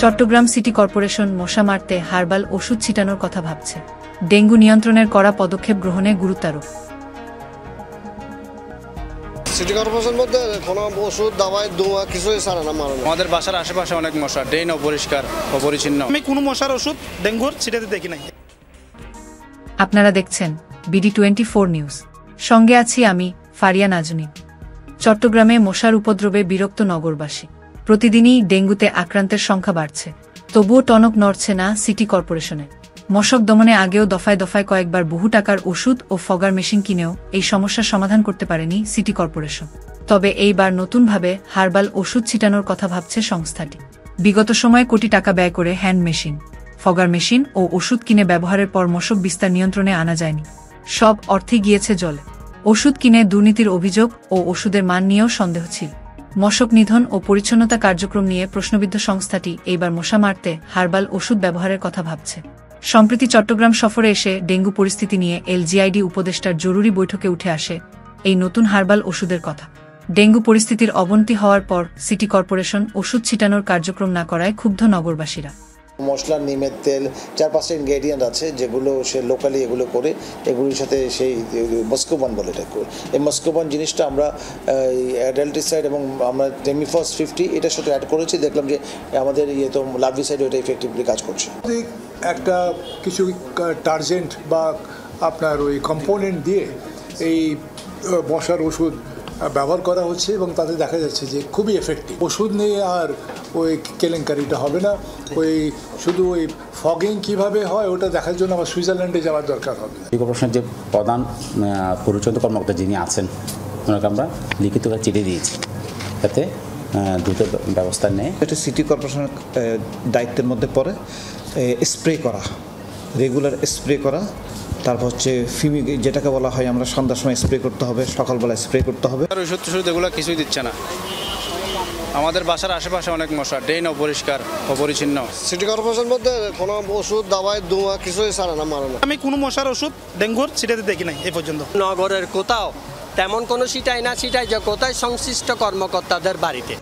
Chittagong city corporation মশা মারতে herbal ওষুধ ছিটানোর কথা ভাবছে। ডেঙ্গু নিয়ন্ত্রণের কড়া পদক্ষেপ গ্রহণে গুরুত্বারোপ। সিটি কর্পোরেশন মধ্যে কোনো ওষুধ দাওয়াই ধোঁয়া কিছুই ছাড়ে না মারে। আমাদের বাসার আশেপাশে অনেক মশা, ড্রেন অপরিষ্কার অপরিচ্ছন্ন। আমি কোনো মশার ওষুধ ডেঙ্গুর ছিটাতে দেখি নাই। আপনারা দেখছেন BD24 নিউজ, সঙ্গে আছি আমি ফারিয়া নাজনীন। চট্টগ্রামে মশার উপদ্রবে বিরক্ত নগরবাসী। প্রতিদিনই ডেঙ্গুতে আক্রান্তের সংখ্যা বাড়ছে, তবুও টনক নড়ছে না সিটি কর্পোরেশনে। মশক দমনে আগেও দফায় দফায় কয়েকবার বহু টাকার ওষুধ ও ফগার মেশিন কিনেও এই সমস্যার সমাধান করতে পারেনি সিটি কর্পোরেশন। তবে এইবার নতুনভাবে হার্বাল ওষুধ ছিটানোর কথা ভাবছে সংস্থাটি। বিগত সময়ে কোটি টাকা ব্যয় করে হ্যান্ড মেশিন, ফগার মেশিন ও ওষুধ কিনে ব্যবহারের পর মশক বিস্তার নিয়ন্ত্রণে আনা যায়নি। সব অর্থই গিয়েছে জলে। ওষুধ কিনে দুর্নীতির অভিযোগ ও ওষুধের মান নিয়েও সন্দেহ ছিল। মশক নিধন ও পরিচ্ছন্নতা কার্যক্রম নিয়ে প্রশ্নবিদ্ধ সংস্থাটি এইবার মশা মারতে হার্বাল ওষুধ ব্যবহারের কথা ভাবছে। সম্প্রতি চট্টগ্রাম সফরে এসে ডেঙ্গু পরিস্থিতি নিয়ে LGID উপদেষ্টার জরুরি বৈঠকে উঠে আসে এই নতুন হার্বাল ওষুধের কথা। ডেঙ্গু পরিস্থিতির অবনতি হওয়ার পর সিটি কর্পোরেশন ওষুধ ছিটানোর কার্যক্রম না করায় ক্ষুব্ধ নগরবাসীরা। মশলা, নিমের তেল, 4-5টা ইনগ্রেডিয়েন্ট আছে যেগুলো সে লোকালি এগুলো করে, এগুলির সাথে সেই মস্কোবন বলে এটাকে। এই মস্কোবন জিনিসটা আমরা অ্যাডাল্টিসাইড এবং আমরা টেমিফস 50 এটার সাথে অ্যাড করেছি, দেখলাম যে আমাদের তো লার্ভিসাইড ওটা ইফেক্টিভলি কাজ করছে। একটা কিছু টার্জেন্ট বা আপনার ওই কম্পোনেন্ট দিয়ে এই মশার ওষুধ ব্যবহার করা হচ্ছে এবং তাতে দেখা যাচ্ছে যে খুবই এফেক্টিভ। ওষুধ নিয়ে আর ওই কেলেঙ্কারিটা হবে না। ওই শুধু ওই ফগিং কীভাবে হয় ওটা দেখার জন্য আমার সুইজারল্যান্ডে যাওয়ার দরকার হবে। সিটি কর্পোরেশনের যে প্রধান পরিচালন কর্মকর্তা যিনি আছেন ওনাকে আমরা লিখিত চিঠি দিয়েছি, যাতে দ্রুত ব্যবস্থা নেয়। এটা সিটি কর্পোরেশনের দায়িত্বের মধ্যে পড়ে স্প্রে করা, রেগুলার স্প্রে করা। তারপর হচ্ছে যেটাকে বলা হয় আমরা সন্ধ্যার সময় স্প্রে করতে হবে, সকালবেলা স্প্রে করতে হবে। ওষুধ টষুধ এগুলো কিছুই দিচ্ছে না। আমাদের বাসার আশেপাশে অনেক মশা, ড্রেন অপরিষ্কার অপরিচ্ছন্ন। সিটি কর্পোরেশন মধ্যে কোনো ওষুধ দাওয়াই ধোঁয়া কিছুই ছাড়ে না মারে। আমি কোনো মশার ওষুধ ডেঙ্গুর ছিটাতে দেখি নাই এ পর্যন্ত। নগরের কোথাও তেমন কোনো ছিটাই না, ছিটাই যে কোথায় সংশ্লিষ্ট কর্মকর্তাদের বাড়িতে।